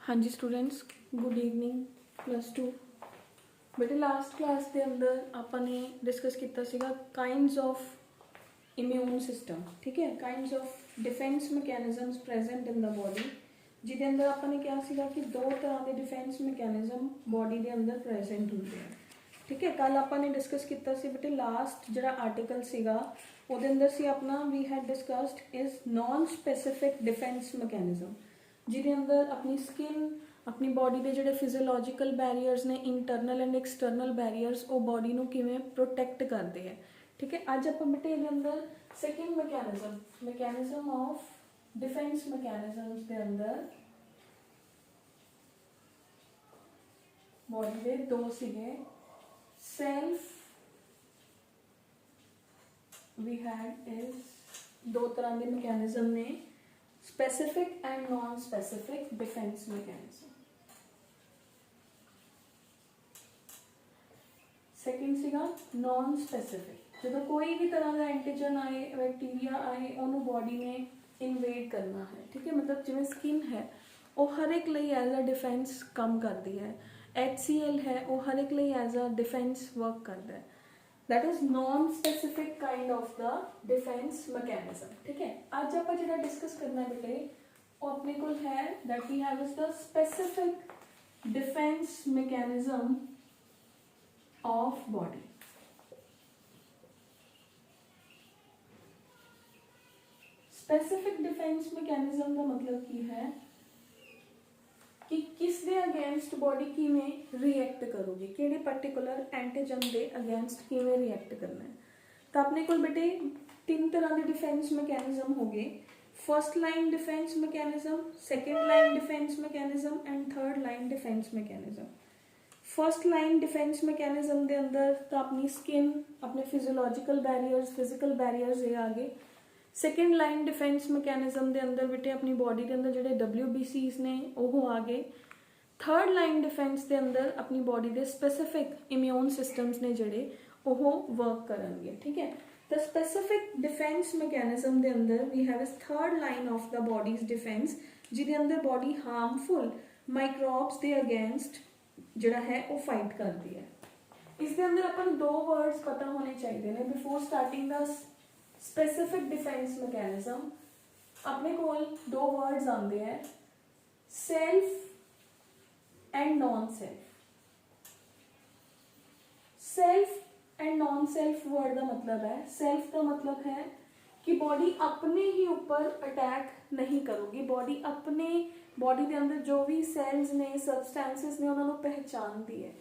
हाँ जी students, good evening +2। बेटे last class के अंदर आपने डिस्कस किया सीगा काइंड्स ऑफ इम्यून सिस्टम। ठीक है, kinds of defence mechanisms present in the body, जिहदे अंदर आपने क्या सीगा कि दो तरह के डिफेंस मैकेनिज्म बॉडी के अंदर प्रेजेंट होंगे हैं। ठीक है, कल आपने डिस्कस किया सी बेटे लास्ट जो आर्टिकल सीगा उहदे अंदर सी अपना we had discussed is non specific defence mechanism, जिहदे अंदर अपनी स्किन अपनी बॉडी के जोड़े फिजियोलॉजिकल बैरीयर्स ने इंटरनल एंड एक्सटर्नल बैरीयर्स वो बॉडी को किवें प्रोटैक्ट करते हैं। ठीक है, अज आप बेटे ये अंदर second mechanism of defence mechanisms के अंदर बॉडी के दो सीगे सेल्फ वी हैड इज दो तरह के मैकेनिज्म ने specific and non specific defence mechanism. Second सीगा नॉन स्पेसिफिक, जो कोई भी तरह का एंटीजन आए बैक्टीरिया आए उन्होंने बॉडी ने इनवेड करना है। ठीक है, मतलब जिवें स्किन है वो हर एक लिए एज अ डिफेंस काम करती है, HCl है वो हर एक लिए एज अ डिफेंस वर्क करता है। That is non specific kind of the defence mechanism. ठीक है, अज आप जो डिस्कस करना है बेटे वो अपने को है that we have is the specific defence mechanism of body. Specific defence mechanism का मतलब की है कि किस दे अगेंस्ट बॉडी किवें रिएक्ट करोगी, किहड़े पर्टिकुलर एंटीजन दे अगेंस्ट किवें रिएक्ट करना है। तो अपने को बेटे तीन तरह के डिफेंस मैकेनिज्म हो गए, first line defence mechanism, second line defence mechanism and third line defence mechanism. First line defence mechanism के अंदर तो अपनी स्किन अपने फिजियोलॉजिकल बैरीयर्स फिजिकल बैरीयर्स ये आ गए। सेकेंड लाइन डिफेंस मैकेनिज्म के अंदर बेटे अपनी बॉडी के अंदर जोड़े WBCs ने वो आ गए। थर्ड लाइन डिफेंस के अंदर अपनी बॉडी के स्पेसिफिक इम्यून सिस्टम्स ने जोड़े वो वर्क करेंगे। ठीक है, तो स्पेसिफिक डिफेंस मैकेनिज्म के अंदर we have is third line of the body's defence, जिहदे अंदर बॉडी हार्मफुल माइक्रोब्स के अगेंस्ट जोड़ा है वो फाइट करती है। इसके अंदर अपन दो वर्ड्स पता होने चाहिए ने before starting the specific defence mechanism. अपने को दो वर्ड्स आते हैं self and non self. Self and non self word का मतलब है, सेल्फ का मतलब है कि बॉडी अपने ही ऊपर अटैक नहीं करोगी, बॉडी अपने बॉडी के अंदर जो भी सैल्स ने सबसटेंसेस ने उन्होंने पहचानती है।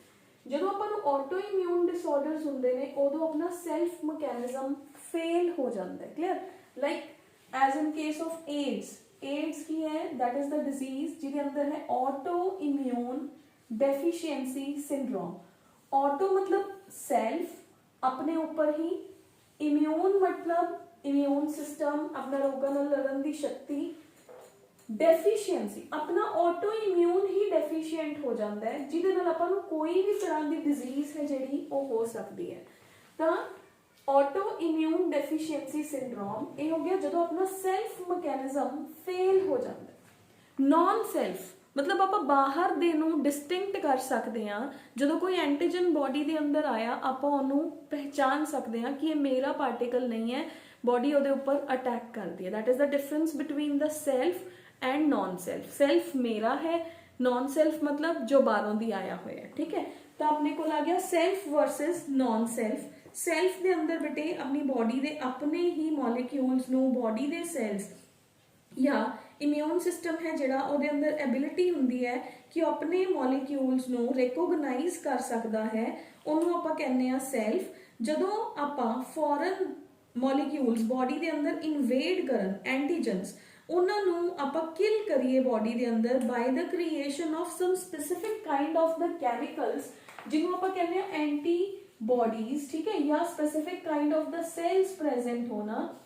जो अपन ऑटो इम्यून डिसऑर्डर्स होंगे ने उदों अपना सेल्फ मैकेनिज्म फेल हो जाता है। Clear, like as in case of AIDS की है दैट इज द डिजीज जिसके अंदर है auto immune deficiency syndrome. Auto मतलब सेल्फ अपने ऊपर ही, इम्यून मतलब इम्यून सिस्टम अपना रोगां नाल लड़न की शक्ति, डेफिशिएंसी अपना ऑटो इम्यून ही डेफिशिएंट हो जाता है जिहदे नाल आपां नूं कोई भी तरह की डिजीज है जिहड़ी वो हो सकती है। तो ऑटो इम्यून डेफिशिएंसी सिंड्रोम ये हो गया जो अपना सेल्फ मैकेनिज्म फेल हो जाता है। नॉन सेल्फ मतलब आप बाहर दे नूं डिस्टिंक्ट कर सकते हैं, जो कोई एंटीजन बॉडी के अंदर आया आप पहचान सकते हैं कि ये मेरा पार्टिकल नहीं है, बॉडी ਉਹਦੇ ऊपर अटैक करती है। That is the difference between the self and non self. Self मेरा है, नॉन सेल्फ मतलब जो बाहरों दी आया हुआ है। ठीक है, तो अपने को आ गया self versus non self. Self के अंदर बेटे अपनी बॉडी के अपने ही मॉलिक्यूल्स नूं बॉडी के सैल्स या इम्यून सिस्टम है जिहड़ा ਉਹਦੇ अंदर एबिलिटी हुंदी है कि अपने मॉलिक्यूल्स नूं रिकोगनाइज कर सकता है, ਉਹਨੂੰ ਆਪਾਂ ਕਹਿੰਦੇ ਆ सेल्फ। ਜਦੋਂ ਆਪਾਂ फॉरन मॉलिक्यूल्स बॉडी के अंदर इनवेड करन एंटीजन्स उन्होंने आप किल करिए बॉडी के अंदर by the creation of some specific kind of the chemicals जिन्होंने आप कहते हैं एंटीबॉडीज। ठीक है, या specific kind of the cells present होना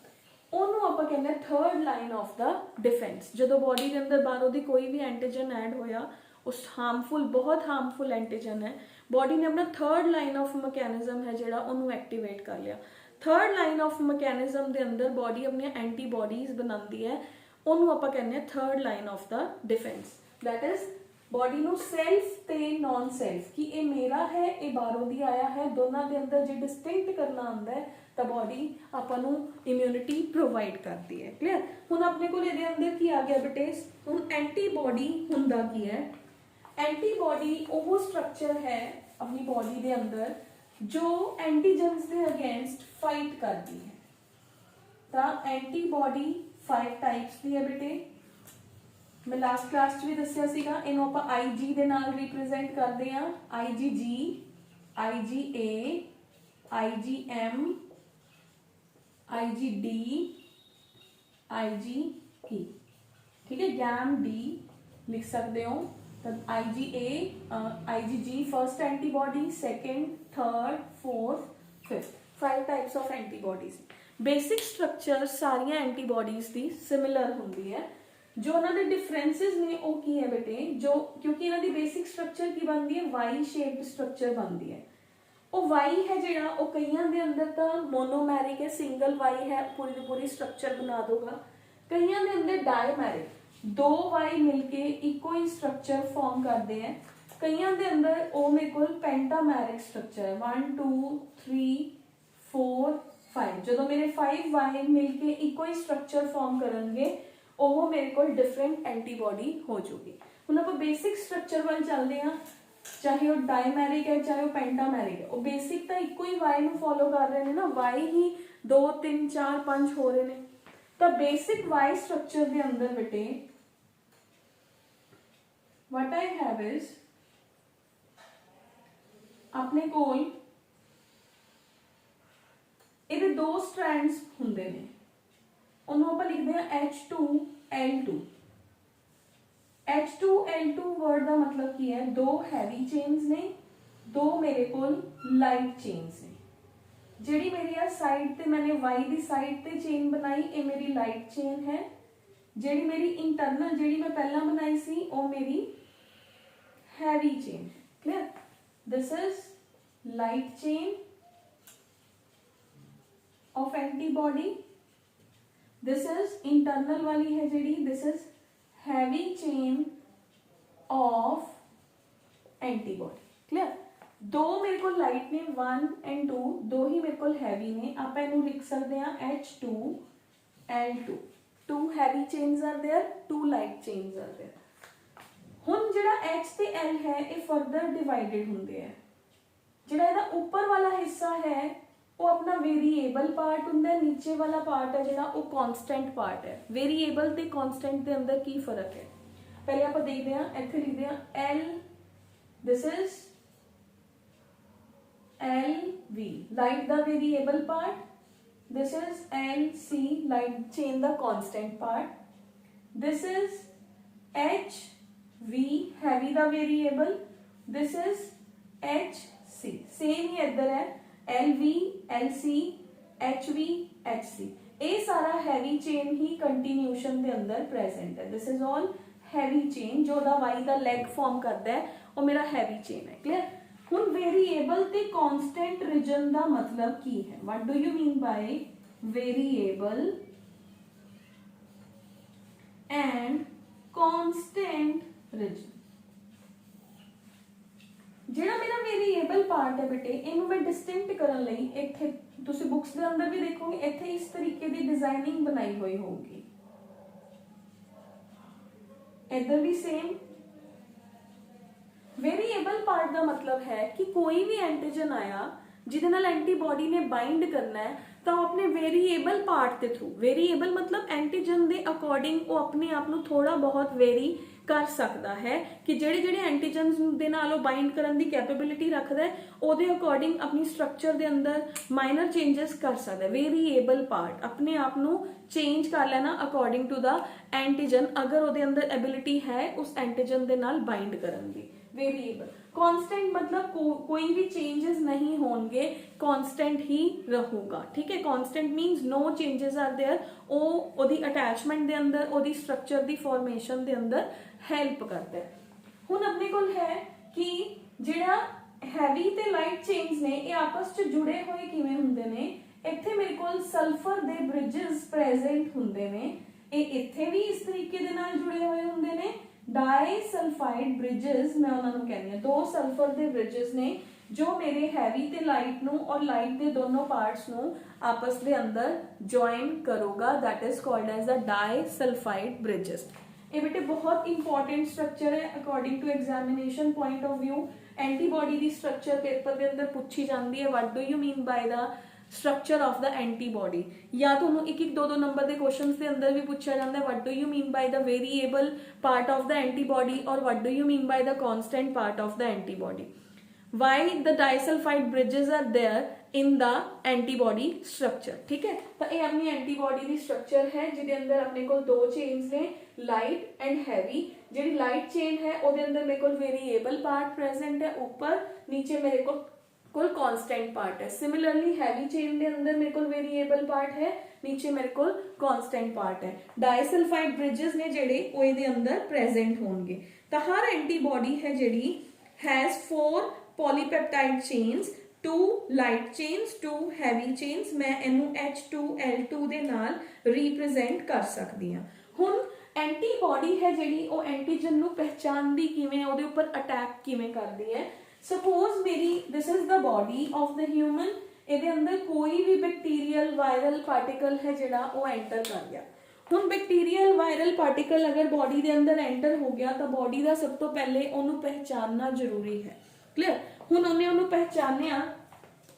उन्होंने आप कहते हैं third line of the defence. जो बॉडी के अंदर बाहरों की कोई भी एंटीजन ऐड होया उस हार्मफुल बहुत हार्मफुल एंटीजन है, बॉडी ने अपना थर्ड लाइन ऑफ मैकेनिज्म है जिहड़ा उन्होंने एक्टिवेट कर लिया। थर्ड लाइन ऑफ मैकेनिज्म के अंदर बॉडी अपनी एंटीबॉडीज बनाती है, उन्होंने आप कहते हैं third line of the defence. That is body ਨੂੰ ਸੈਲਫ ਤੇ ਨॉन ਸੈਲਫ ਕਿ ਇਹ ਮੇਰਾ ਹੈ ਇਹ ਬਾਹਰੋਂ ਦੀ ਆਇਆ ਹੈ, ਦੋਨਾਂ ਦੇ ਅੰਦਰ ਜੇ ਡਿਸਟਿੰਕਟ ਕਰਨਾ ਹੁੰਦਾ ਹੈ ਤਾਂ ਬੋਡੀ ਆਪਾਂ ਨੂੰ ਇਮਿਊਨਿਟੀ ਪ੍ਰੋਵਾਈਡ ਕਰਦੀ ਹੈ। ਕਲੀਅਰ। ਹੁਣ ਆਪਣੇ ਕੋਲ ਇਹਦੇ ਅੰਦਰ ਕੀ ਆ ਗਿਆ ਬੇਟੇ, ਹੁਣ ਐਂਟੀਬੋਡੀ ਹੁੰਦਾ ਕੀ ਹੈ? ਐਂਟੀਬੋਡੀ ਉਹ ਸਟਰਕਚਰ ਹੈ ਆਪਣੀ ਬੋਡੀ ਦੇ ਅੰਦਰ ਜੋ ਐਂਟੀਜਨਸ ਦੇ ਅਗੇਂਸਟ फाइट करती है। तो एंटीबॉडी 5 टाइप्स की है बेटे, मैं लास्ट क्लास भी दसिया सीगा, इन्हों आप IG दे नाल रिप्रेजेंट करते हैं, IgG, IgA, IgM, IgD, IgE, ठीक है, गैम डी लिख सकते हो। तो IgA, IgG first antibody, second, third, fourth, fifth, 5 types of antibodies. Basic structure सारिया एंटीबॉडीज की सिमिलर होंगी है, जो उन्होंने डिफरेंसेस ने वो की है बेटे, जो क्योंकि इन्हों की बेसिक स्ट्रक्चर की बनती है वाई शेप्ड स्ट्रक्चर बनती है। वो वाई है जिहड़ा वो कईयां दे अंदर तो मोनोमैरिक है, सिंगल वाई है, पूरी की पूरी स्ट्रक्चर बना दोगा। कईयां दे अंदर डायमैरिक, 2 वाई मिलके इको ही स्ट्रक्चर फॉर्म करते हैं। कईयां दे अंदर वो मेरे को पेंटामैरिक स्ट्रक्चर है, 1 2 3 4 5, जो मेरे 5 वाई मिलके इको ही स्ट्रक्चर फॉर्म करेंगे वो मेरे को डिफरेंट एंटीबॉडी हो जाएगी। हुण आप बेसिक स्ट्रक्चर वाल चलते हैं, चाहे वो डायमैरिक है चाहे वो पेंटामैरिक है, वो बेसिक तो इको ही वाई में फॉलो कर रहे हैं ना, वाई ही 2 3 4 5 हो रहे हैं। तो बेसिक वाई स्ट्रक्चर के अंदर बेटे व्हाट आई हैव इज अपने कोल ਇਹਦੇ 2 स्ट्रैंड्स ਹੁੰਦੇ ਨੇ, ਉਹਨੂੰ ਆਪਾਂ ਲਿਖਦੇ ਹਾਂ H2L2। H2L2 वर्ड ਦਾ मतलब ਕੀ ਹੈ? 2 हैवी चेन्स ने, 2 मेरे कोल लाइट चेन्स ने। ਜਿਹੜੀ ਮੇਰੀ ਆ ਸਾਈਡ ਤੇ मैंने Y ਦੀ ਸਾਈਡ ਤੇ चेन बनाई, ਇਹ मेरी लाइट चेन है। ਜਿਹੜੀ मेरी इंटरनल ਜਿਹੜੀ मैं पहला बनाई सी ਉਹ मेरी हैवी चेन है। Clear? This is light chain of antibody, this is internal वाली है JD, this is heavy chain of antibody। Clear? 2 मेरे को लाइट ने 1 and 2, 2 ही मेरे को हैवी ने, आप इनू लिख सकते हैं H2L2। 2 heavy chains are there, 2 light chains are there. हुण जिहड़ा H ते L है ये फर्दर डिवाइडेड होंदे है। जिहड़ा इहदा ऊपर वाला हिस्सा है वो अपना वेरीएबल पार्ट होंदा है, नीचे वाला पार्ट है जिहड़ा वो कांस्टेंट पार्ट है। वेरीएबल ते कांस्टेंट दे अंदर की फर्क है पहले आप देखते हैं, इत्थे लिखते हैं L, this is LV light दा variable part, this is LC light chain दा constant part, this is HV heavy दा variable, this is HC same ही इधर है LV LC HV HC, ये सारा हैवी चेन ही कंटिन्यूशन दे अंदर प्रेजेंट है। This is all heavy chain, जो दा वाई दा लेग फॉर्म करता है वो मेरा हैवी चेन है। क्लियर? हुण वेरीएबल ते कांस्टेंट रीजन दा मतलब की है? What do you mean bye variable and constant region? ਜਿਹੜਾ मेरा वेरीएबल पार्ट है बेटे, इनू मैं डिस्टिंक्ट करन लई इत्थे तुसी बुक्स दे अंदर भी देखोगे इत्थे इस तरीके दी डिजाइनिंग बनाई हुई होगी, इधर भी सेम। वेरीएबल पार्ट का मतलब है कि कोई भी एंटीजन आया जिहदे नाल एंटीबॉडी ने बाइंड करना है तो अपने वेरीएबल पार्ट के थ्रू, वेरीएबल मतलब एंटीजन के अकॉर्डिंग वो अपने आप को थोड़ा बहुत वेरी कर सकता है कि जेड़े जेड़े एंटीजन दे नाल बाइंड करन दी कैपेबिलिटी रखता है उहदे अकॉर्डिंग अपनी स्ट्रक्चर के अंदर माइनर चेंजेस कर सकता है। वेरीएबल पार्ट अपने आप को चेंज कर लेना अकॉर्डिंग टू द एंटीजन, अगर उहदे अंदर एबिलिटी है उस एंटीजन दे नाल बाइंड करन दी। वेरीएबल कांस्टेंट मतलब कोई भी चेंजेस नहीं होंगे, कांस्टेंट ही रहूगा। ठीक है, constant means no changes are there, ओदी अटैचमेंट दे अंदर ओदी स्ट्रक्चर दी फॉर्मेशन दे अंदर हेल्प करता है। हुण अपने कोल है कि जिहड़ा हैवी ते लाइट चेन्स ने ये आपस च जुड़े हुए किवें हुंदे ने, इत्थे मेरे कोल सल्फर दे ब्रिजेस प्रेजेंट हुंदे ने, ये इत्थे भी इस तरीके दे नाल जुड़े हुए हुंदे ने डाइसल्फाइड ब्रिजेस मैं उन्होंने कहनी है, 2 सल्फर के ब्रिजेस ने जो मेरे हैवी ते लाइट नू और लाइट के दोनों पार्ट्स नू आपस के अंदर ज्वाइन करूगा, that is called as the disulphide bridges. ये बेटे बहुत इंपॉर्टेंट स्ट्रक्चर है according to examination point of view. Antibody की स्ट्रक्चर पेपर के अंदर पूछी जाती है, what do you mean by the structure of the antibody, या तो एक एक 2 नंबर के क्वेश्चन के अंदर भी पूछा जाता है what do you mean by the variable part of the antibody और what do you mean by the constant part of the antibody. Why the disulphide bridges are there in the antibody structure. ठीक है, तो ये अपनी antibody की structure है जिसके अंदर अपने को 2 चेन्स ने, लाइट एंड हैवी। जी लाइट चेन है वो अंदर मेरे को वेरिएबल पार्ट प्रेजेंट है ऊपर, नीचे मेरे को कांस्टेंट पार्ट है। सिमिलरली हैवी चेन के अंदर मेरे को वेरिएबल पार्ट है, नीचे मेरे को कांस्टेंट पार्ट है। डाइसल्फाइड ब्रिजेस ने जेडे वो इहदे अंदर प्रेजेंट होंगे। तो हर एंटीबॉडी है JD has 4 polypeptide chains, 2 light chains, 2 heavy chains. मैं इनू H2L2 दे नाल रिप्रेजेंट कर सकती हां। हुण एंटीबॉडी है जेडी वो एंटीजन नू पहचानदी किवें, ओदे उपर अटैक किवें करदी है। सपोज मेरी this is the body of the human, ਇਹਦੇ अंदर कोई भी बैक्टीरियल वायरल पार्टिकल है जिहड़ा वो एंटर कर गया। हुण बैक्टीरियल वायरल पार्टिकल अगर बॉडी के अंदर एंटर हो गया तो बॉडी का सब तो पहले उन्होंने पहचानना जरूरी है। क्लियर, हुण उन्हें उन्होंने पहचानिया,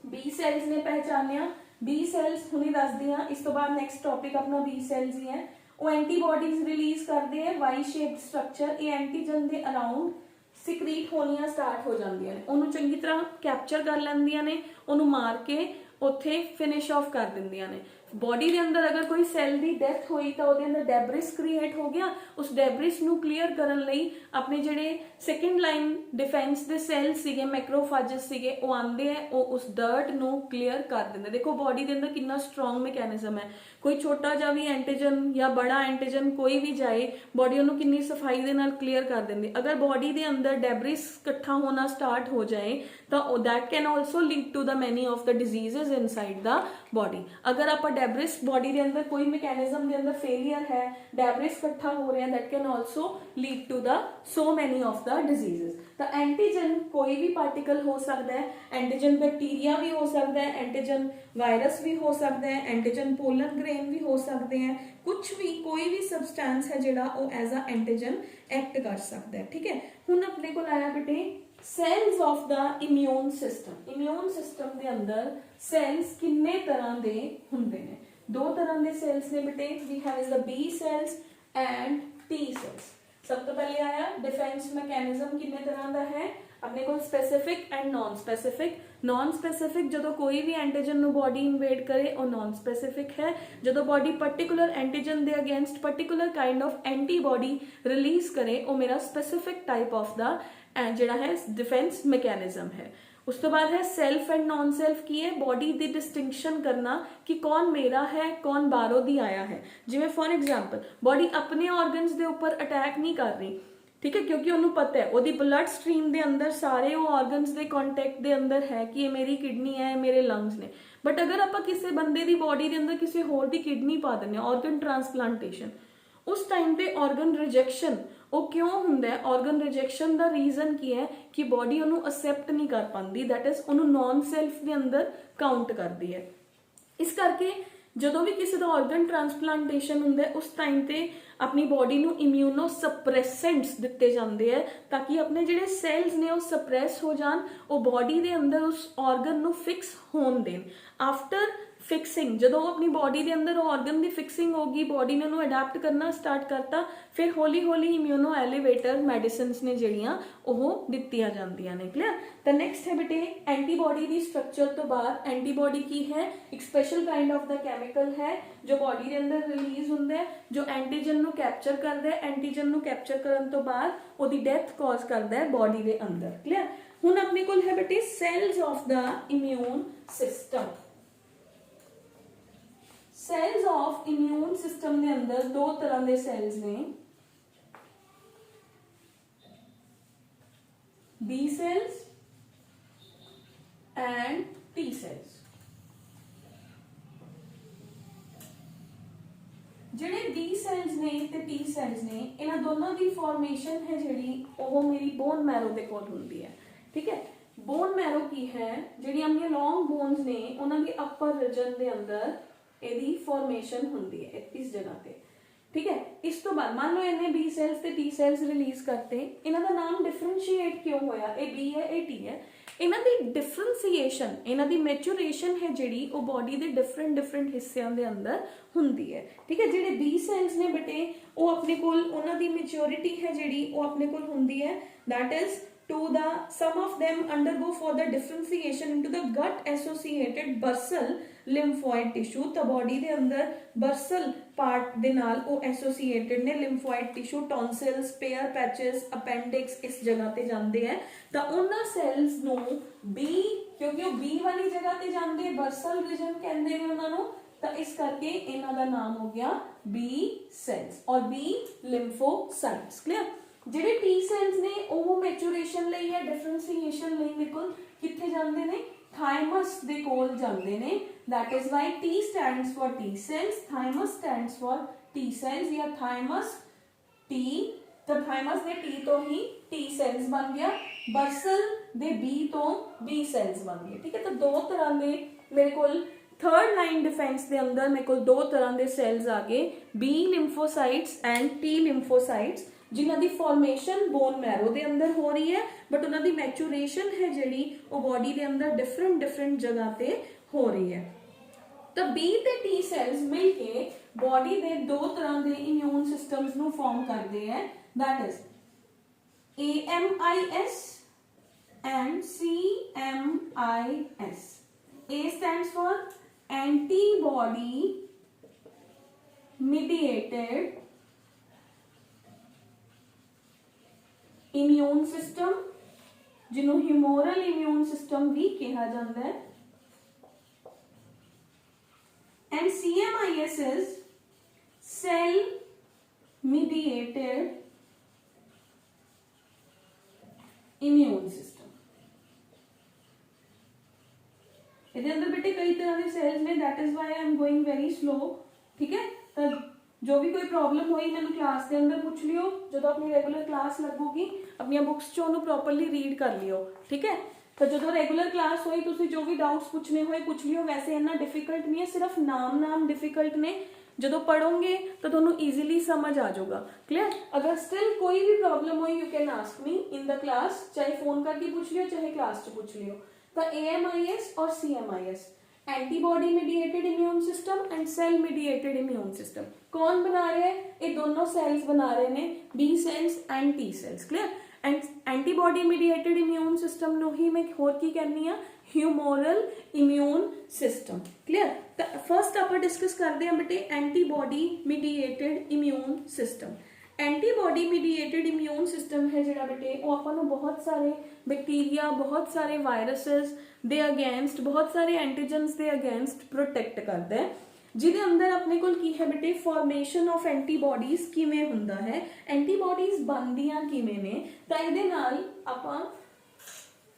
बी सैल्स ने पहचानिया, बी सैल्स हुणे दसदी हां। इस तो बाद नैक्सट टॉपिक अपना बी सैल्स ही है। वो एंटीबॉडीज रिलीज करते हैं वाई शेप्ड स्ट्रक्चर, ये एंटीजन के अराउंड सिक्रीट होनिया स्टार्ट हो जांदियां ने, उन्होंने चंगी तरह कैप्चर कर लैंदियां ने, उन्होंने मार के उत्थे फिनिश ऑफ कर दिंदियां ने। बॉडी के अंदर अगर कोई सैल की डेथ हुई तो उसके अंदर डेब्रिस क्रिएट हो गया, उस डेब्रिस नू क्लीयर करन लई अपने जिहड़े सेकेंड लाइन डिफेंस दे सैल सीगे, मैक्रोफाजेस सीगे, वो आंदे हैं, वो उस डर्ट नू क्लीयर कर दिंदे। देखो बॉडी के अंदर कितना स्ट्रॉन्ग मैकेनिज्म है, कोई छोटा जा भी एंटीजन या बड़ा एंटीजन कोई भी जाए बॉडी उन्होंने कितनी सफाई दे नाल क्लीयर कर देंदी। अगर बॉडी के अंदर डेब्रिस इकट्ठा होना स्टार्ट हो जाए तो that can also lead to the many of the diseases inside the body. अगर आप डेब्रिस बॉडी के अंदर कोई मैकेनिज्म के अंदर फेलियर है, डेब्रिस इकट्ठा हो रहे हैं, that can also lead to the so many of the diseases. तो एंटीजन कोई भी पार्टिकल हो सकता है, एंटीजन बैक्टीरिया भी हो सकता है, एंटीजन वायरस भी हो सकता है, एंटीजन पोलन ग्रेन भी हो सकते हैं, कुछ भी कोई भी सबसटेंस है जिहड़ा वो एज अ एंटीजन एक्ट कर सकता है। ठीक है, हुण अपने को आया बेटे cells of the immune system. Immune system के अंदर सैल्स किन्ने तरह के हुंदे ने? 2 तरह के सैल्स ने बेटे, we have is the B cells and T cells. सब तो पहले आया डिफेंस मैकेनिज्म किन्ने तरह का है अपने को, specific and non specific. Non specific जो कोई भी एंटीजन नु बॉडी इन्वेड करे वो नॉन स्पेसिफिक है। जो बॉडी पर्टिकुलर एंटीजन दे against particular kind of antibody release करे वो मेरा स्पेसिफिक टाइप ऑफ द जिहड़ा है डिफेंस मैकेनिज्म है। उस तो बाद है सेल्फ एंड नॉन सेल्फ की है, बॉडी की डिस्टिंक्शन करना कि कौन मेरा है कौन बाहरों दी आया है। जिवें फॉर एग्जाम्पल बॉडी अपने ऑर्गन्स के उपर अटैक नहीं कर रही, ठीक है, क्योंकि उन्होंने पता है वो ब्लड स्ट्रीम के अंदर सारे वो ऑर्गन्स के कॉन्टैक्ट के अंदर है कि ये मेरी किडनी है, मेरे लंग्स ने। बट अगर आप किसी बंदे की बॉडी के अंदर किसी होर दी किडनी पा दें, ऑर्गन ट्रांसप्लांटेशन, उस टाइम पे ऑर्गन रिजेक्शन वो क्यों हुंदा है? ऑर्गन रिजेक्शन का रीजन की है कि बॉडी उन्होंने एक्सेप्ट नहीं कर पाती, दैट इज उन्होंने नॉन सेल्फ के अंदर काउंट करती है। इस करके जो भी किसी का ऑर्गन ट्रांसप्लांटेशन हुंदा है उस टाइम पे अपनी बॉडी नू इम्यूनो सप्रैसेंट्स दिते जाते हैं ताकि अपने जिहड़े सैल्स ने वो सप्रैस हो जान, वो बॉडी के अंदर उस ऑर्गन नू फिक्स होन देन। आफ्टर फिक्सिंग जो अपनी बॉडी के अंदर ऑर्गन की फिक्सिंग होगी, बॉडी ने उन्होंने अडैप्ट करना स्टार्ट करता, फिर हौली हौली इम्यूनो एलिवेटर मेडिसिन्स ने जिहड़ियां ओह दित्तियां जांदियां ने। क्लियर। तो नेक्स्ट है बेटे एंटीबॉडी की स्ट्रक्चर तो बाद एंटीबॉडी की है एक special kind of the chemical है जो बॉडी के अंदर रिलीज हुंदा है, जो एंटीजन नू कैप्चर करदा है। एंटीजन नू कैप्चर करन तो बाद ओदी डेथ कॉज करदा है बॉडी के अंदर। क्लियर। हुण अपने कोल है बेटे cells of the immune system. Cells of immune system के अंदर 2 तरह के सेल्स ने, B cells and T cells. जिहड़े बी सैल्स ने ते टी सैल्स ने, इन्हां दोनों की फॉर्मेशन है जिहड़ी ओह मेरी बोन मैरो दे कोल हुंदी है। ठीक है, बोन मैरो की है, जिहड़ी अपनी लॉन्ग बोन्स ने उन्हां दी अपर रीजन दे अंदर इहदी फॉर्मेशन हुंदी है इस जगह पे। ठीक है, इस तो बाद मान लो इन्हें बी सैल्स ते टी सैल्स रिलीज करते, इन्हां दा नाम डिफरेंशिएट क्यों होया, ए बी है ए टी है, इन्हां दी डिफरेंसीएशन, इन्हां दी मैचुरेशन है जिहड़ी वो बॉडी दे डिफरेंट डिफरेंट हिस्सियां दे अंदर हुंदी है। ठीक है, जिहड़े बी सैल्स ने बेटे वो अपने कोल उन्हां दी मैच्योरिटी है जिहड़ी वो अपने कोल हुंदी है, that is to the some of them undergo for the differentiation into the gut associated bursal lymphoid tissue। तो बॉडी दे अंदर बर्सल पार्ट दे नाल वो एसोसिएटेड ने lymphoid tissue, tonsils, pair patches, appendix इस जगह ते जांदे हैं। तो उन्हां सेल्स नु बी, क्योंकि वो बी वाली जगह ते जांदे, बर्सल रीजन कहंदे ने उन्हां नु, तो इस करके इन्हां दा नाम हो गया बी सेल्स और बी लिम्फोसाइट्स। क्लियर, ਜਿਹੜੇ टी सैल्स ने ਉਹ ਮੈਚੂਰੇਸ਼ਨ ਲਈ ਹੈ, ਡਿਫਰੈਂਸ਼ੀਏਸ਼ਨ ਲਈ ਮੇਰੇ ਕੋਲ ਕਿੱਥੇ ਜਾਂਦੇ ਨੇ, ਥਾਈਮਸ ਦੇ ਕੋਲ ਜਾਂਦੇ ਨੇ। that is why T stands for T cells, thymus stands for T cells या thymus T, तो thymus ਦੇ T ਤੋਂ ਹੀ T cells ਬਣ ਗਿਆ, बर्सल ਦੇ B ਤੋਂ B cells बन गए। ठीक है, तो दो तरह ਦੇ ਮੇਰੇ ਕੋਲ थर्ड लाइन डिफेंस के अंदर मेरे को दो तरह के सैल्स आ गए, B lymphocytes and T lymphocytes, जिन्हों की फॉर्मेशन बोन मैरो के अंदर हो रही है, बट उन्हों की मैचुरेशन है जी वो बॉडी के अंदर डिफरेंट डिफरेंट जगह पे हो रही है। तो बी ते टी सैल्स मिलके बॉडी के दो तरह के इम्यून सिस्टम्स नू फॉर्म करते हैं, that is AMIS and CMIS। A stands for antibody mediated immune system, जिन्होंने ह्यूमोरल इम्यून सिस्टम भी कहा जाता है, and CMIS is cell mediated immune system. ਇਹਦੇ ਅੰਦਰ बेटे कई तरह के सैल्स ने, that is why I am going very slow. ठीक है, तो जो भी कोई प्रॉब्लम हुई मैंने क्लास के अंदर पूछ लियो, जो अपनी रेगुलर क्लास लगूगी अपनी बुक्स चो उन्होंने प्रॉपरली रीड कर लियो। ठीक है, तो जो रेगुलर क्लास हुई तुसी जो भी डाउट्स पूछने हुए पूछ लियो, वैसे इन्ना डिफिकल्ट नहीं है, सिर्फ नाम डिफिकल्ट ने, जो पढ़ोगे तो तुहानू ईजीली समझ आ जाऊगा। क्लियर, अगर स्टिल कोई भी प्रॉब्लम हुई you can ask me in the class, चाहे फोन करके पूछ लियो चाहे क्लास च पूछ लियो। तो AMIS और CMIS, antibody mediated immune system and cell mediated immune system, कौन बना रहे हैं, ये दोनों सेल्स बना रहे हैं, B cells and T cells. Clear, and antibody mediated immune system नु ही मैं होर की कहनी है, ह्यूमोरल इम्यून सिस्टम। क्लियर, तो फर्स्ट आप डिस्कस करते हैं बेटे antibody mediated immune system. Antibody mediated immune system है जिहड़ा बेटे वो आपां बहुत सारे बैक्टीरिया, बहुत सारे वायरसेस दे अगेंस्ट, बहुत सारे एंटीजन्स दे अगेंस्ट प्रोटेक्ट करता है, जिहदे अंदर अपने कोल की है बेटे फॉर्मेशन ऑफ एंटीबॉडीज किवें हुंदा है, एंटीबॉडीज बनदियां किवें ने, तां इहदे नाल आपां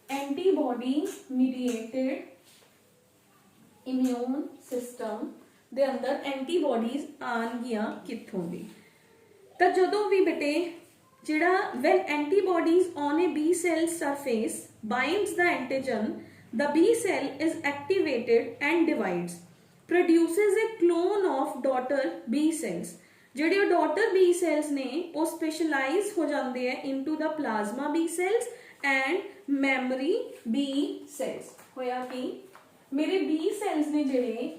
एंटीबॉडी मीडिएटेड इम्यून सिस्टम दे अंदर एंटीबॉडीज आनगियां कित्थों दी। तो जो भी बेटे जिहड़ा when antibodies on a B cell surface binds the antigen, the B cell is activated and divides, produces a clone of daughter B cells। जिहड़े daughter B cells ने वो specialize हो जाते हैं into the plasma B cells and memory B cells। होया कि मेरे B cells ने जिहड़े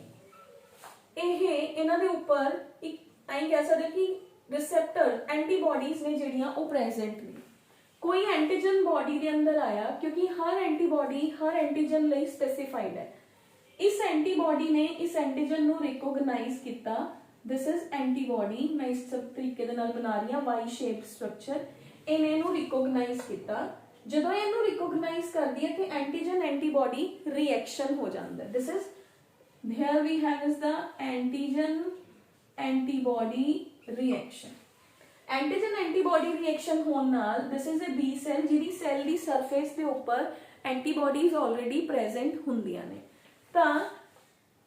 इन्हां दे उपर एक आई कह सकते कि रिसेप्टर एंटीबॉडीज ने जिहड़ियां वो प्रेजेंट ने, कोई एंटीजन बॉडी के अंदर आया, क्योंकि हर एंटीबॉडी हर एंटीजन लई स्पेसिफाइड है, इस एंटीबॉडी ने इस एंटीजन नू रिकॉग्नाइज किया, दिस इज एंटीबॉडी, मैं इस तरीके दे नाल बना रही हां वाई शेप स्ट्रक्चर, इन्हें नू रिकॉग्नाइज किया, जदों इहनू रिकॉग्नाइज कर दिया कि एंटीजन एंटीबॉडी रिएक्शन हो जाता है, this is here we have is the antigen antibody reaction. Antigen antibody reaction होने नाल this is a B cell, जिहदी सेल दी सरफेस के ऊपर एंटीबॉडीज ऑलरेडी प्रेजेंट हुंदियां ने, तां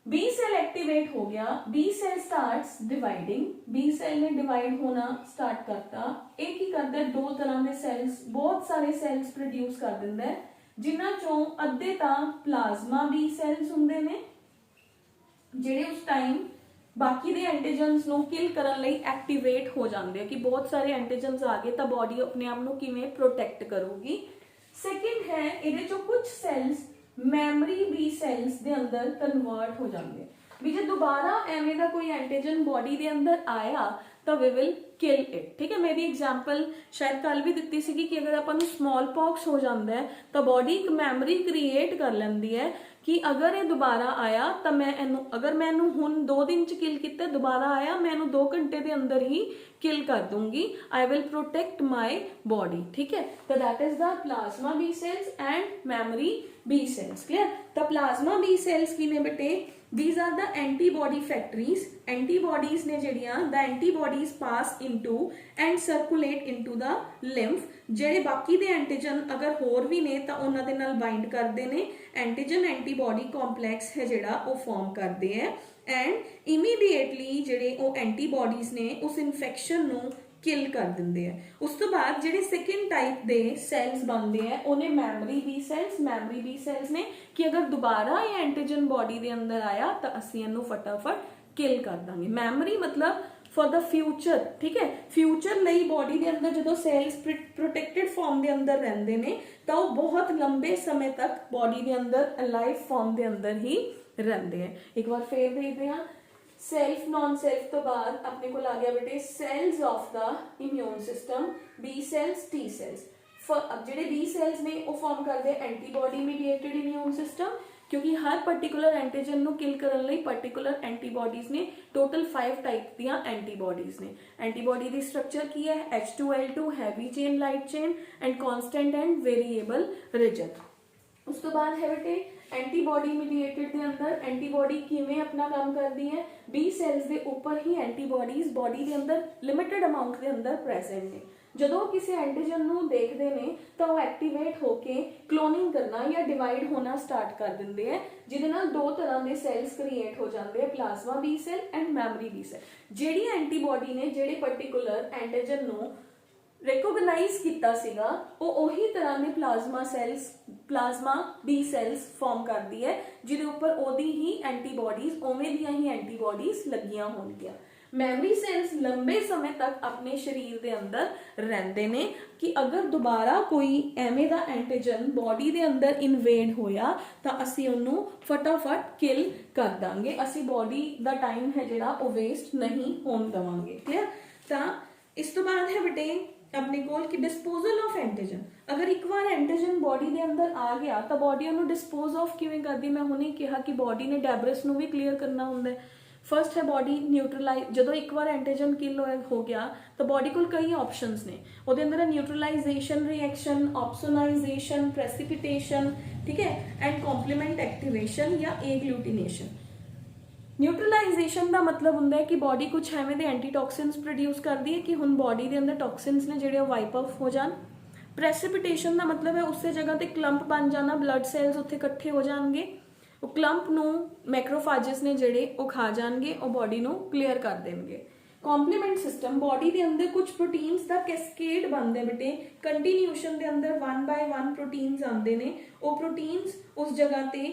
बी सेल एक्टिवेट हो गया, B cell starts dividing, B cell ने डिवाइड होना स्टार्ट करता। एक ही करता है, दो तरह के सैल्स, बहुत सारे सैल्स प्रोड्यूस कर दिंदा है, जिन्हां चों अद्धे तां प्लाज्मा बी सैल्स हुंदे ने ਜਿਹੜੇ उस टाइम बाकी ਦੇ एंटीजन्स ਨੂੰ किल ਕਰਨ ਲਈ एक्टिवेट हो जाते हैं कि बहुत सारे एंटीजन्स आ गए तो बॉडी अपने आप ਨੂੰ ਕਿਵੇਂ प्रोटेक्ट करूगी। सैकेंड है ਇਹਦੇ ਚੋਂ कुछ सैल्स मैमरी बी सैल्स ਦੇ अंदर कन्वर्ट हो जाते हैं भी ਜੇ ਦੁਬਾਰਾ ਐਵੇਂ ਦਾ ਕੋਈ एंटीजन बॉडी ਦੇ अंदर आया तो वी विल किल इट। ठीक है, मेरी एग्जाम्पल शायद कल भी दी सी कि अगर अपन स्मॉल पॉक्स हो जाता है तो बॉडी एक मैमरी क्रिएट कर लेंदी है कि अगर ये दोबारा आया तो मैं इनू, अगर मैं इनू हुण 2 दिन च किल किया, दोबारा आया मैं इनू 2 घंटे के अंदर ही किल कर दूंगी। I will protect my body. ठीक है, तो that is the plasma B cells and memory B cells. Clear. तो प्लाज्मा बी सेल्स की ने बेटे, these are the antibody factories, antibodies ने जड़ियां, the antibodies pass into and circulate into the lymph। ਜਿਹੜੇ ਬਾਕੀ ਦੇ ਐਂਟੀਜਨ ਅਗਰ ਹੋਰ ਵੀ ਨੇ ਤਾਂ ਉਹਨਾਂ ਦੇ ਨਾਲ ਬਾਈਂਡ ਕਰਦੇ ਨੇ, ਐਂਟੀਜਨ ਐਂਟੀਬਾਡੀ ਕੰਪਲੈਕਸ ਹੈ ਜਿਹੜਾ ਉਹ ਫਾਰਮ ਕਰਦੇ ਹੈ ਐਂਡ ਇਮੀਡੀਏਟਲੀ ਜਿਹੜੇ ਉਹ ਐਂਟੀਬਾਡੀਜ਼ ਨੇ ਉਸ ਇਨਫੈਕਸ਼ਨ ਨੂੰ किल कर देंगे हैं। उस तो बाद ਜਿਹੜੇ सेकेंड टाइप ਦੇ ਸੈਲਸ ਬਣਦੇ ਆ ਉਹਨੇ memory B cells. Memory B cells ਨੇ ਕਿ ਅਗਰ ਦੁਬਾਰਾ ਇਹ ਐਂਟੀਜਨ ਬੋਡੀ ਦੇ ਅੰਦਰ ਆਇਆ ਤਾਂ ਅਸੀਂ ਇਹਨੂੰ ਫਟਾਫਟ ਕਿਲ ਕਰ ਦਾਂਗੇ। ਮੈਮਰੀ मतलब फॉर द फ्यूचर। ठीक है, फ्यूचर ਲਈ बॉडी ਦੇ ਅੰਦਰ ਜਦੋਂ ਸੈਲਸ प्रोटेक्टेड फॉर्म ਦੇ ਅੰਦਰ ਰਹਿੰਦੇ ਨੇ ਤਾਂ ਉਹ ਬਹੁਤ ਲੰਬੇ ਸਮੇਂ ਤੱਕ बॉडी ਦੇ ਅੰਦਰ ਅਲਾਈਵ ਫॉर्म ਦੇ ਅੰਦਰ ਹੀ ਰਹਿੰਦੇ ਆ। ਇੱਕ ਵਾਰ ਫੇਰ ਦੇਖਦੇ ਹਾਂ, सैल्फ नॉन सैल्फ तो बाद अपने को आ गया बेटे cells of the immune system, B cells T cells. अब जेडे बी सैल्स ने वो फॉर्म करते हैं एंटीबॉडी मीडिएटेड इम्यून सिस्टम, क्योंकि हर पर्टिकुलर एंटीजन ਨੂੰ किल ਕਰਨ ਲਈ पर्टिकुलर एंटीबॉडीज ने। टोटल 5 टाइप ਦੀਆਂ एंटीबॉडीज ने। एंटीबॉडी ਦੀ स्ट्रक्चर ਕੀ ਹੈ, H2L2 heavy chain light chain and constant and variable rigid. उस तो बाद है बेटे एंटीबॉडी मीडिएटेड के अंदर एंटीबॉडी किवें अपना काम करती है, बी सैल्स के ऊपर ही एंटीबॉडीज बॉडी के अंदर लिमिटेड अमाउंट के अंदर प्रेजेंट ने। ਜਦੋਂ किसी एंटीजन ਨੂੰ देखते हैं तो वो एक्टिवेट होके क्लोनिंग करना या डिवाइड होना स्टार्ट कर देंगे हैं, जिहदे नाल 2 तरह के सैल्स क्रिएट हो जाते हैं, plasma B cell and memory B cell. जिहड़ी एंटीबॉडी ने जिहड़े पर्टिकुलर एंटीजन ਨੂੰ रिकोगनाइज किया सीगा वो उही तरह के plasma cells, plasma B cells form करती है, जिहदे उपर ओदी ही एंटीबॉडीज उवें दियां ही एंटीबॉडीज लगियां होणगियां। मैमरी सैल्स लंबे समय तक अपने शरीर के अंदर रहंदे ने कि अगर दोबारा कोई एवें दा एंटीजन बॉडी के अंदर इनवेड होया तो असी उन्होंने फटाफट किल कर दांगे, असी बॉडी का टाइम है जिहड़ा वो वेस्ट नहीं होण देवांगे। क्लियर। तो इस तो बाद है बेटे अपने कोल कि डिस्पोजल ऑफ एंटीजन। अगर एक बार एंटीजन बॉडी के अंदर आ गया तो बॉडी उन्होंने डिस्पोज ऑफ किवें करदी। मैं हुणे कहा कि बॉडी ने डेब्रिस नूं भी क्लीयर करना हुंदा है। फर्स्ट है बॉडी न्यूट्रलाइज, जो एक बार एंटीजन किल हो गया तो बॉडी को कई ऑप्शंस ने, वो अंदर न्यूट्रलाइजेशन रिएक्शन, ऑप्सोनाइजेशन, प्रेसिपिटेशन, ठीक है, एंड कॉम्प्लीमेंट एक्टिवेशन या एग्लूटिनेशन। न्यूट्रलाइजेशन का मतलब होंगे कि बॉडी कुछ एवें दे एंटीटॉक्सिन्स प्रोड्यूस करती है कि हुण बॉडी के अंदर टॉक्सिन्स ने जिहड़े वाइप ऑफ हो जान। प्रेसिपिटेशन का मतलब है उस जगह ते क्लंप बन जाना, ब्लड सैल्स उत्थे इकट्ठे हो जाएंगे, वो क्लंप नूं मैक्रोफाजिस ने जिहड़े वो खा जाएंगे और बॉडी नूं क्लीयर कर देंगे। कॉम्प्लीमेंट सिस्टम, बॉडी के अंदर कुछ प्रोटीन्स का कैस्केड बनते बेटे, कंटीन्यूशन के अंदर 1 बाय 1 प्रोटीन्स आते हैं, वो प्रोटीन्स उस जगह ते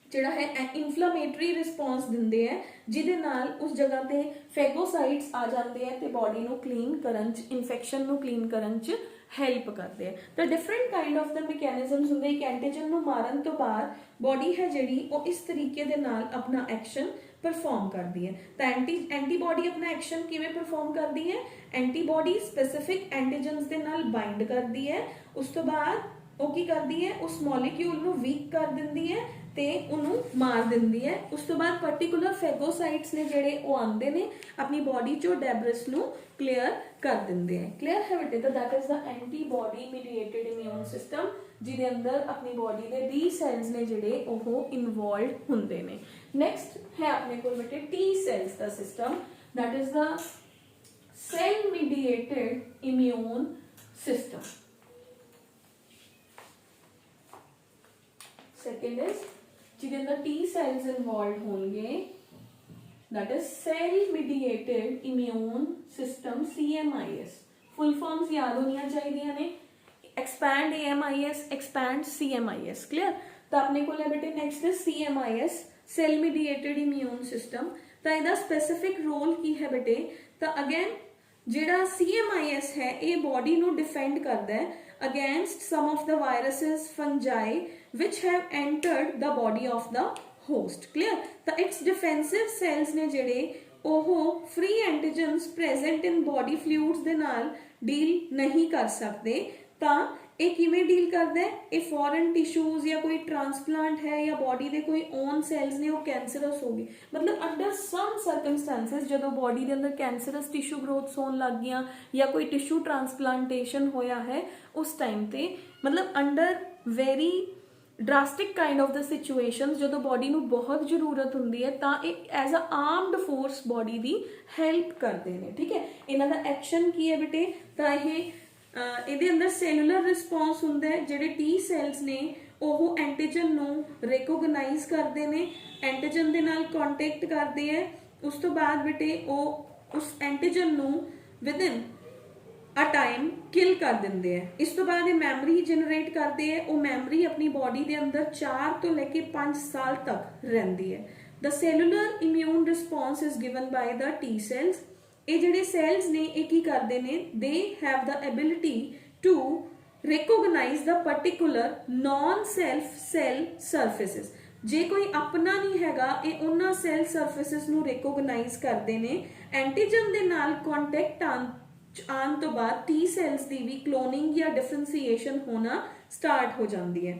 जिहड़ा है इन्फ्लामेटरी रिस्पॉन्स दिंदे है, जिहदे नाल उस जगह ते फैगोसाइट्स आ जाते हैं तो बॉडी नूं क्लीन करन च, इन्फेक्शन नूं क्लीन करन च हेल्प करते हैं। तो different kind of the mechanisms होंदे। एक एंटीजन नूं मारन तो बाद बॉडी है जिहड़ी वो इस तरीके दे नाल अपना एक्शन परफॉर्म करती है। तो एंटीबॉडी अपना एक्शन किवें परफॉर्म करती है, एंटीबॉडी स्पेसिफिक एंटीजन्स दे नाल बाइंड करती है, उस तो बाद वो की करती है उस मॉलिक्यूल नूं वीक कर दिंदी है ते उन्होंने मार दिंदी है। उस तो बाद पर्टिकुलर फैगोसाइट्स ने जिहड़े वो आंदे ने अपनी बॉडी चो डेब्रिस नूं क्लीयर कर दिंदे हैं। क्लीयर है बेटे। तो that is the antibody mediated immune system, जिहदे अंदर अपनी बॉडी के बी सैल्स ने जिहड़े वो इन्वॉल्व हुंदे ने। नेक्स्ट है अपने को बेटे टी सैल्स का system, that is the cell mediated immune system. Second is ਜਿਹਦੇ ਅੰਦਰ ਟੀ ਸੈਲਸ ਇਨਵੋਲਵਡ ਹੋਣਗੇ, that is cell mediated immune system CMIS। full forms याद होनियां चाहिए ने, expand AMIS, expand CMIS, clear। तो अपने को बेटे next CMIS cell mediated immune system। तो ਇਹਦਾ specific role ਕੀ ਹੈ बेटे, तो again ਜਿਹੜਾ CMIS है ये body ਨੂੰ defend करता है against some of the viruses, fungi which have entered the body of the host, clear। ਤਾਂ its defensive cells ਨੇ ਜਿਹੜੇ ਉਹ free antigens present in body fluids ਦੇ ਨਾਲ ਡੀਲ ਨਹੀਂ ਕਰ ਸਕਦੇ। ਤਾਂ ਇਹ ਕਿਵੇਂ ਡੀਲ ਕਰਦਾ ਹੈ, ਇਹ ਫੋਰਨ ਟਿਸ਼ੂਜ਼ ਜਾਂ ਕੋਈ ਟ੍ਰਾਂਸਪਲਾਂਟ ਹੈ ਜਾਂ ਬੋਡੀ ਦੇ ਕੋਈ ਓਨ ਸੈਲਸ ਨੇ ਉਹ ਕੈਂਸਰਸ ਹੋ ਗਏ, ਮਤਲਬ ਅੰਡਰ ਸਮ ਸਰਕਮਸਟੈਂਸਿਸ ਜਦੋਂ ਬੋਡੀ ਦੇ ਅੰਦਰ ਕੈਂਸਰਸ ਟਿਸ਼ੂ ਗਰੋਥ ਹੋਣ ਲੱਗ ਗਈਆਂ ਜਾਂ ਕੋਈ ਟਿਸ਼ੂ ਟ੍ਰਾਂਸਪਲਾਂਟੇਸ਼ਨ ਹੋਇਆ ਹੈ ਉਸ ਟਾਈਮ ਤੇ, ਮਤਲਬ under very drastic kind of the situations ਜਦੋਂ ਬੋਡੀ ਨੂੰ ਬਹੁਤ ਜ਼ਰੂਰਤ ਹੁੰਦੀ ਹੈ ਤਾਂ ਇਹ as a armed force body ਦੀ ਹੈਲਪ ਕਰਦੇ ਨੇ। ਠੀਕ ਹੈ, ਇਹਨਾਂ ਦਾ ਐਕਸ਼ਨ ਕੀ ਹੈ ਬੇਟੇ, ਤਾਂ ਇਹ ਇਹਦੇ ਅੰਦਰ ਸੈਲੂਲਰ ਰਿਸਪੌਂਸ ਹੁੰਦਾ ਹੈ। ਜਿਹੜੇ ਟੀ ਸੈਲਸ ਨੇ ਉਹ ਐਂਟੀਜਨ ਨੂੰ ਰੈਕੋਗਨਾਈਜ਼ ਕਰਦੇ ਨੇ, ਐਂਟੀਜਨ ਦੇ ਨਾਲ ਕੰਟੈਕਟ ਕਰਦੇ ਹੈ, ਉਸ ਤੋਂ ਬਾਅਦ ਬੇਟੇ ਉਹ ਉਸ ਐਂਟੀਜਨ ਨੂੰ ਵਿਦਿਨ ਆ टाइम किल कर देंगे हैं। इस तो बाद मैमरी जनरेट करते हैं, वो मैमरी अपनी बॉडी के अंदर 4 तो लेके 5 साल तक रहिंदी है। The cellular immune response is given by the T cells. ये जिहड़े सैल्स ने ये की करते हैं, they have the ability to recognise the particular non self cell surfaces. जे कोई अपना नहीं हैगा ये उन्हां सैल सर्फेसिस नूं रिकोगनाइज करते हैं। एंटीजन दे नाल कॉन्टैक्ट आने तो बाद टी सैल्स की भी क्लोनिंग या डिफरेंसीएशन होना स्टार्ट हो जाती है।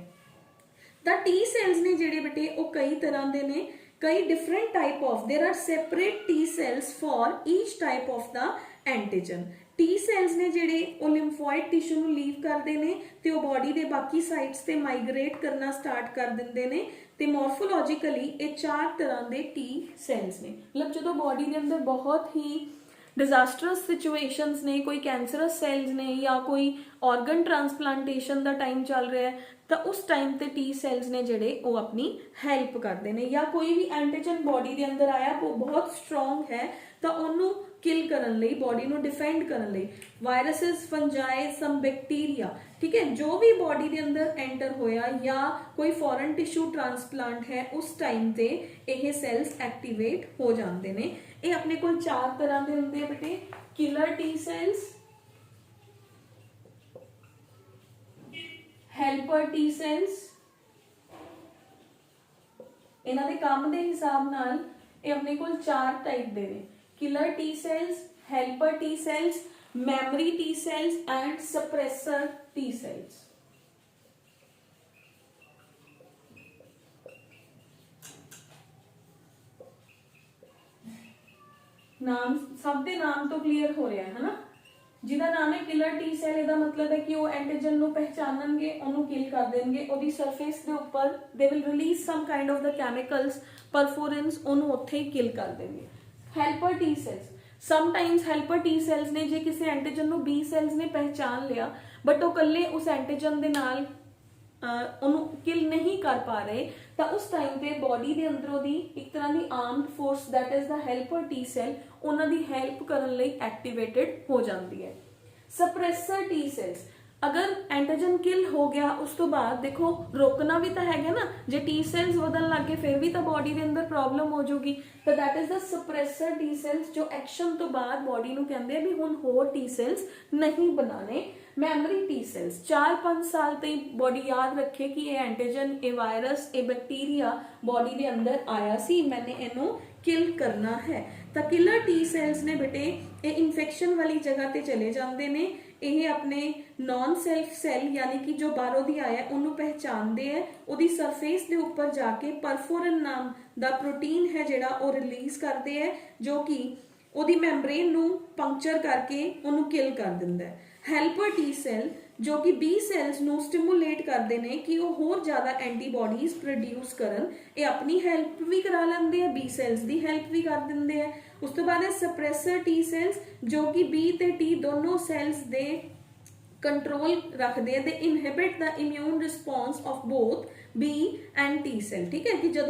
द टी सैल्स ने जेडे बेटे वो कई तरह के ने, कई different type of, there are separate T cells for each type of the antigen. T cells ने जेडे वो लिम्फोइड टिश्यू नूं लीव करते हैं ते वो बॉडी के बाकी साइड्स ते माइग्रेट करना स्टार्ट कर देंगे ने। ते मॉर्फोलॉजिकली ये 4 तरह के टी सैल्स ने, मतलब जो बॉडी के अंदर बहुत ही डिजास्टरस सिचुएशंस ने, कोई कैंसरस सैल्स ने या कोई ऑर्गन ट्रांसप्लांटेशन का टाइम चल रहा है तो उस टाइम ते टी सैल्स ने जेडे वो अपनी हैल्प करते हैं। या कोई भी एंटीजन बॉडी के अंदर आया वो बहुत स्ट्रोंग है तो उन्होंने किल करने लई, बॉडी नूं डिफेंड करने लई, वायरसेस, फंजाई, सम बैक्टीरिया, ठीक है, जो भी बॉडी के अंदर एंटर होया या कोई फॉरन टिश्यू ट्रांसप्लांट है उस टाइम ते यह सैल्स एक्टिवेट हो जाते हैं। ये अपने को 4 तरह के होंगे बेटे, killer T cells, helper T cells. इन्हां दे काम दे हिसाब नाल ये अपने को 4 टाइप दे ने, killer T cells, helper T cells, memory T cells and suppressor T cells. नाम सब दे नाम तो क्लीयर हो रहा है ना। जिहदा नाम है किलर टी सैल, इहदा मतलब है कि वो एंटीजन नूं पहचानणगे, ओनू किल कर देणगे, ओदी सरफेस दे उपर they will release some kind of the chemicals, perforins, ओनू उत्थे ही किल कर देंगे। Helper T cells, sometimes helper T cells ने जे किसी एंटीजन नूं बी सैल्स ने पहचान लिया बट वो कल्ले उस एंटीजन दे नाल ਉਹਨੂੰ किल नहीं कर पा रहे तो उस टाइम पे बॉडी के अंदरों दी एक तरह की armed force that is the helper T cell उन्होंने हेल्प करने लई एक्टिवेटेड हो जाती है। सप्रेसर टी सैल्स, अगर एंटीजन किल हो गया उस तो बाद देखो रोकना भी तो है ना, जे टी सैल्स बदल लग गए फिर भी तो बॉडी के अंदर प्रॉब्लम हो जाएगी। तो that is the suppressor T cells जो एक्शन तो बाद बॉडी नूं कहंदे आ भी हुण होर टी सैल्स नहीं बनाने। मैमरी टी सैल्स 4-5 साल तक बॉडी याद रखे कि ये एंटीजन, ये वायरस, ये बैक्टीरिया बॉडी के अंदर आया सी, मैंने इनू किल करना है। तो किलर टी सैल्स ने बेटे ये इन्फेक्शन वाली जगह ते चले जाते हैं, ये अपने नॉन सेल्फ सैल यानी कि जो बाहरों दी आया उन्होंने पहचानते हैं, उहदी सरफेस के उपर जाके परफोरन नाम दा प्रोटीन है जिहड़ा वो रिलीज करते हैं जो कि उहदी मैम्ब्रेन नूं पंक्चर करके उन्होंने किल कर दिंदा है। हेल्पर टी सैल जो कि बी सैल्स नूं स्टिमुलेट करते हैं कि वो होर ज़्यादा एंटीबॉडीज प्रोड्यूस करन, ये अपनी हेल्प भी करा लेंदे हैं, बी सैल्स की हेल्प भी कर देंगे हैं। उस तो बाद सप्रेसर टी सैल्स जो कि बी ते टी दोनों सैल्स दे कंट्रोल रखते हैं, they inhibit the immune response of both B and T cell. ठीक है कि जो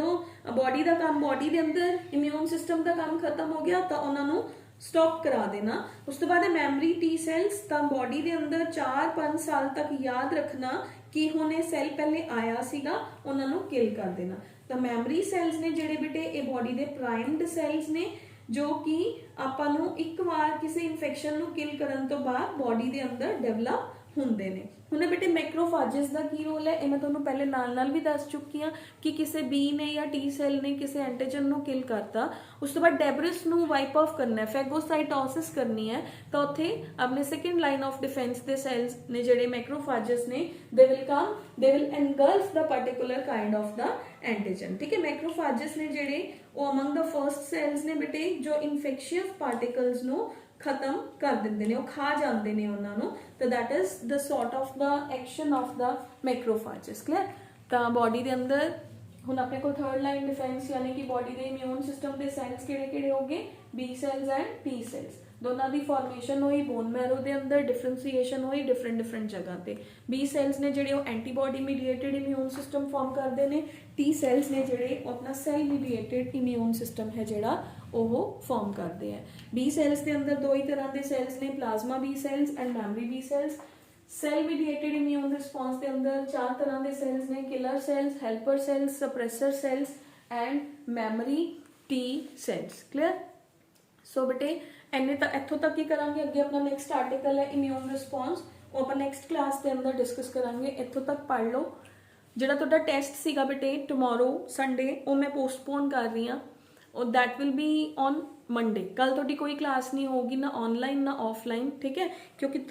बॉडी का काम, बॉडी के अंदर इम्यून सिस्टम का काम खत्म हो गया तो उन्होंने स्टॉप करा देना। उस तो बाद मैमरी टी सैल्स तो बॉडी के अंदर 4-5 साल तक याद रखना कि हुण ये सैल पहले आया सीगा, उन्होंने किल कर देना। तो मैमरी सैल्स ने जेडे बेटे ये बॉडी के प्राइम्ड सैल्स ने जो कि आपां नूं एक बार किसी इन्फेक्शन नूं किल करन तो बाद बॉडी के अंदर डेवलप ਹੁੰਦੇ ਨੇ। ਹੁਣ बेटे मैक्रोफाजेस का की रोल है, मैं तुहानूं पहले नाल भी दस चुकी हाँ कि किसी बी ने या टी सैल ने किसी एंटीजन नूं किल करता, उस तो बाद डेब्रिस नूं वाइप ऑफ करना है, फैगोसाइटोसिस करनी है, तो उत्थे अपने सेकेंड लाइन ऑफ डिफेंस के सैल्स ने जिहड़े मैक्रोफाजेस ने they will come, they will engulf the particular kind of the antigen. ठीक है, मैक्रोफाजेस ने जिहड़े वो अमंग द फर्स्ट सैल्स ने बेटे जो इन्फेक्शियस पार्टिकल्स नूं खत्म कर देंगे ने, खा जाते हैं उन्होंने, तो that is the sort of the action of the macrophages. Clear. तो बॉडी के अंदर हुण अपने को थर्ड लाइन डिफेंस यानी कि बॉडी के इम्यून सिस्टम के सैल्स किहड़े हो गए, B cells and T cells, दोनों की फॉर्मेशन हुई बोन मैरो के अंदर, डिफरेंसीएशन हुई डिफरेंट जगह पे। बी सैल्स ने जिहड़े antibody mediated immune system form करते हैं, टी सैल्स ने जिहड़े अपना सैल मीडिएटेड इम्यून सिस्टम है जिहड़ा वो फॉर्म करते हैं। बी सैल्स के अंदर दो ही तरह के सैल्स ने, plasma B cells and memory B cells. Cell mediated immune response के अंदर 4 तरह के सैल्स ने, killer cells, helper cells, suppressor cells and memory T cells. Clear. So बेटे इन्ने तक इत्थों तक ही करांगे, अगे अपना नेक्स्ट आर्टिकल है इम्यून रिस्पॉन्स, वो अपन नेक्स्ट क्लास के अंदर डिस्कस करांगे। इत्थों तक पढ़ लो। जिहड़ा तुहाडा टेस्ट सीगा बेटे टुमारो संडे, वो मैं पोस्टपोन कर रही हाँ, और that will be on Monday. कल थोड़ी कोई क्लास नहीं होगी, ना ऑनलाइन ना ऑफलाइन। ठीक है, क्योंकि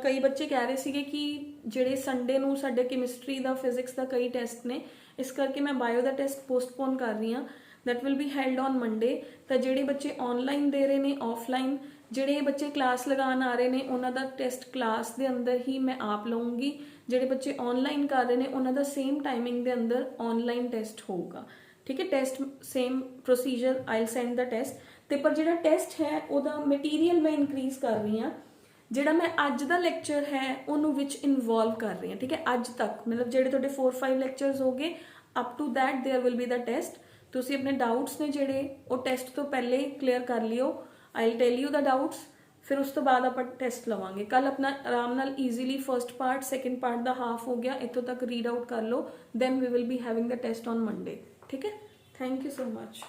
कई बच्चे कह रहे थे कि जेडे संडे नूं साडे केमिस्ट्री का फिजिक्स का कई टेस्ट ने, इस करके मैं बायो का टेस्ट पोस्टपोन कर रही हाँ। That will be held on Monday. तो जेडे बच्चे ऑनलाइन दे रहे हैं, ऑफलाइन जेडे बच्चे क्लास लगान आ रहे हैं, उन्होंने टेस्ट क्लास के अंदर ही मैं आप लूँगी। जेडे बच्चे ऑनलाइन कर रहे हैं उन्होंने सेम टाइमिंग के अंदर ऑनलाइन टेस्ट होगा। ठीक है, test same procedure, I send the test. तो पर जो टेस्ट है वह मटीरियल मैं इनक्रीज कर रही हाँ, जोड़ा मैं अज का लैक्चर है उन्होंने विच इनवॉल्व कर रही हाँ। ठीक है, अज तक मतलब जो 4-5 लैक्चरस हो गए, up to that there will be the test. तुसी अपने डाउट्स ने जोड़े वो टेस्ट तो पहले क्लीयर कर लियो, I will tell you the doubts, फिर उस तो बाद आप टेस्ट लवांगे। कल अपना आराम नाल easily first part second part का हाफ हो गया, इतों तक रीड आउट कर लो, then we will be having the test on Monday. ठीक है, थैंक यू सो मच।